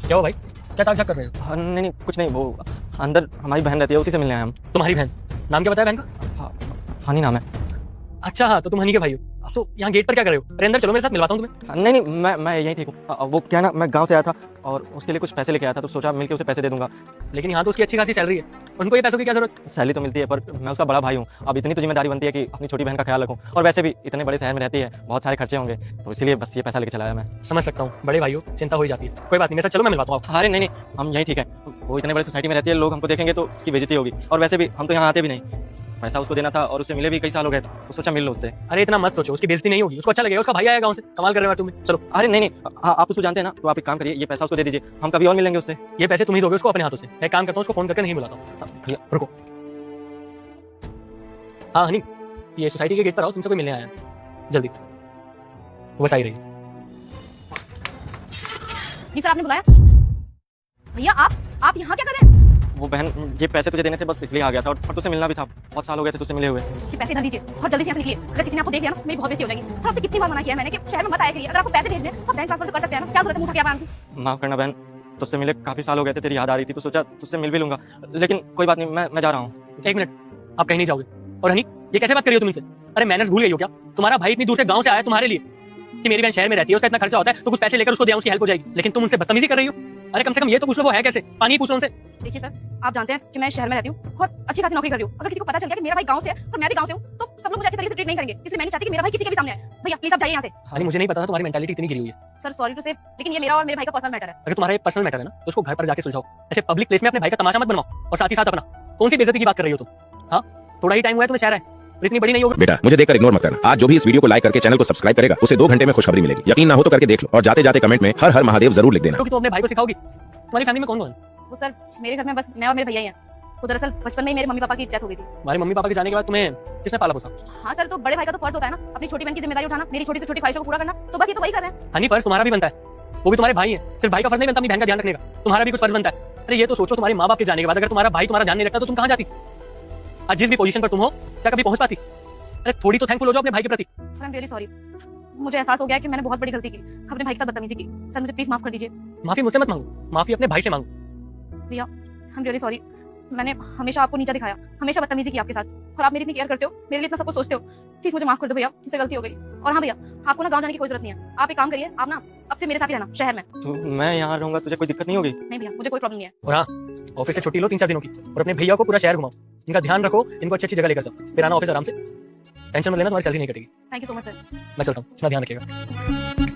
क्या हो भाई, क्या ताक झाक कर रहे हो? हाँ, नहीं नहीं कुछ नहीं, वो अंदर हमारी बहन रहती है, उसी से मिलने आए हम। तुम्हारी बहन? नाम क्या बताया बहन का? हाँ, हनी नाम है। अच्छा हाँ, तो तुम हनी के भाई हो। तो यहाँ गेट पर क्या कर रहे हो? अरे अंदर चलो, मेरे साथ मिलवाता हूँ तुम्हें। नहीं नहीं, मैं यहीं ठीक हूँ। वो क्या ना, मैं गांव से आया था और उसके लिए कुछ पैसे लेके आया था, तो सोचा मिलके उसे पैसे दे दूंगा। लेकिन यहाँ तो उसकी अच्छी खासी सैलरी है, उनको ये पैसों की क्या जरूरत? सैलरी तो मिलती है, पर मैं उसका बड़ा भाई हूँ। अब इतनी तो जिम्मेदारी बनती है कि अपनी छोटी बहन का ख्याल रखूँ, और वैसे भी इतने बड़े शहर में रहती है, बहुत सारे खर्चे होंगे, तो इसलिए बस ये पैसा लेके चलाया मैं। समझ सकता हूँ, बड़े भाई हो, चिंता हो ही जाती है। कोई बात नहीं, मेरे साथ चलो, मैं मिलवाता हूँ आपको। अरे नहीं नहीं, हम यहीं ठीक है। वो इतने बड़े सोसाइटी में रहती है, लोग हमको देखेंगे तो उसकी बेइज्जती होगी, और वैसे भी हम तो यहाँ आते भी नहीं। पैसा उसको देना था और उससे मिले भी कई साल हो गए, तो सोचा मिल लो उससे। अरे इतना मत सोचो, उसकी बेइज्जती नहीं होगी, उसको अच्छा लगेगा, उसका भाई आया गाँव से, कमाल कर रहे हो तुम। चलो। अरे नहीं नहीं, आप उसको जानते हैं ना, तो आप एक काम करिए, ये पैसा उसको दे दीजिए, हम कभी और मिलेंगे उससे। ये पैसे तुम ही दोगे उसको अपने हाथों से। मैं एक काम करता हूँ, उसको फोन करके नहीं बुलाता हूँ। भैया रुको। हाँ हनी, ये सोसाइटी के गेट पर आओ, तुमसे कोई मिलने आया है, जल्दी। वो बस आई रही। जी सर, आपने बुलाया? भैया आप यहाँ क्या कर रहे हैं? वो बहन, ये पैसे तुझे देने थे, बस इसलिए आ गया था, और तुझसे मिलना भी था। बहुत साल हो गए थे तुझसे मिले हुए। ये पैसे इधर लीजिए और जल्दी से यहाँ से निकलिए। अगर किसी ने आपको देख लिया ना, मेरी बहुत बेइज्जती हो जाएगी। और आपसे कितनी बार मना किया है मैंने कि शहर में मत आया करिए। अगर आपको पैसे भेजने तो बैंक ट्रांसफर तो कर सकते हैं ना, क्या जरूरत है मुंह उठा के? माफ करना बहन, तुझसे मिले काफी साल हो गए थे, तेरी याद आ रही थी, तो सोचा तुझसे मिल भी लूंगा, लेकिन कोई बात नहीं, मैं जा रहा हूँ। एक मिनट, आप कहीं नहीं जाओगे। और हनी, ये कैसे बात कर रही हो तुम इनसे? अरे मैनर्स भूल गई हो क्या? तुम्हारा भाई इतनी दूर से गांव से आया तुम्हारे लिए कि मेरी बहन शहर में रहती है, उसका इतना खर्चा होता है, तो कुछ पैसे लेकर उसको दिया, उसकी हेल्प हो जाएगी, लेकिन तुम उनसे बदतमीजी कर रही हो। अरे कम से कम ये तो पूछ लो वो है कैसे, पानी पूछ लो उनसे। देखिए सर, आप जानते हैं कि मैं शहर में रहती हूँ और अच्छी खासी नौकरी कर रही हूँ। अगर किसी को पता चल गया कि मेरा भाई गांव से है और मैं भी गांव से हूँ, तो सब लोग मुझे अच्छी तरीके से ट्रीट नहीं करेंगे। इसलिए मैं नहीं चाहती कि मेरा भाई किसी के भी सामने आए। भैया प्लीज आप जाइए यहाँ से। हनी, मुझे नहीं पता था तुम्हारी मेंटालिटी इतनी गिरी हुई है। सर सॉरी टू से, लेकिन ये मेरा और मेरे भाई का पर्सनल मैटर है। अगर तुम्हारा ये पर्सनल मैटर है ना, तो उसको घर पर जाके सुलझाओ। ऐसे पब्लिक प्लेस में अपने भाई का तमाशा मत बनवाओ, और साथ ही साथ अपना। कौन सी बेइज्जती की बात कर रही हो तुम? हाँ, थोड़ा ही टाइम हुआ है तुम्हें शहर है, और इतनी बड़ी नहीं होगी। बेटा, मुझे देखकर इग्नोर मत करना। आज जो भी इस वीडियो को लाइक करके चैनल को सब्सक्राइब करेगा, उसे 2 घंटे में खुशखबरी मिलेगी। यकीन ना हो तो करके देख लो, और जाते जाते कमेंट में हर हर महादेव जरूर लिख देना। क्योंकि तुम अपने भाई को सिखाओगी। तुम्हारी फैमिली में कौन कौन है? वो सर, मेरे घर में बस मैं और मेरे भैया ही हैं। तो दरअसल बचपन में ही मेरे मम्मी पापा की डेथ हो गई थी। तुम्हारे मम्मी पापा के जाने के बाद तुम्हें किसने पाला पोसा? हाँ सर, तो बड़े भाई का तो फर्ज होता है ना अपनी छोटी बहन की जिम्मेदारी उठाना, मेरी छोटी से छोटी ख्वाहिशों को पूरा करना। तो बस ये तो वही कर रहे हैं। हनी, फर्ज तुम्हारा भी बनता है, वो भी तुम्हारे भाई है। सिर्फ भाई का फर्ज नहीं बनता अपनी बहन का ध्यान रखने का, तुम्हारा भी कुछ फर्ज बनता है। अरे ये तो सोचो, तुम्हारे माँ बाप के जाने के बाद अगर तुम्हारा भाई तुम्हारा ध्यान नहीं रखता तो तुम कहाँ जाती? आज जिस भी पोजीशन पर तुम हो, क्या कभी पहुंच पाती? अरे थोड़ी तो थैंकफुल हो जाओ अपने भाई के प्रति। Sir I am really sorry, मुझे एहसास हो गया कि मैंने बहुत बड़ी गलती की, अपने भाई के साथ बदतमीजी की। सर मुझे प्लीज माफ कर दीजिए। माफी मुझसे मत मांगो, माफी अपने भाई से मांगो। भैया आई एम रियली सॉरी, मैंने हमेशा आपको नीचा दिखाया, हमेशा बदतमीजी की आपके साथ, और आप मेरी इतनी केयर करते हो, मेरे लिए इतना सब कुछ सोचते हो। प्लीज मुझे माफ कर दो भैया, मुझसे गलती हो गई। और हाँ भैया, आपको ना गाँव जाने की कोई जरूरत नहीं है। आप एक काम करिए, आप ना अब से मेरे साथ ही रहना शहर में। तो मैं यहाँ रहूंगा, तुझे कोई दिक्कत नहीं होगी? नहीं भैया, मुझे कोई प्रॉब्लम नहीं है। और हाँ, ऑफिस से छुट्टी लो 3-4 दिनों की, और अपने भैया को पूरा शहर घुमाओ, इनका ध्यान रखो, इनको अच्छी अच्छी जगह लेकर जाओ, फिर आना ऑफिस आराम से। टेंशन मत लेना, तुम्हारी सैलरी नहीं कटेगी। Thank you so much sir. मैं चलता हूँ, अपना ध्यान रखिएगा।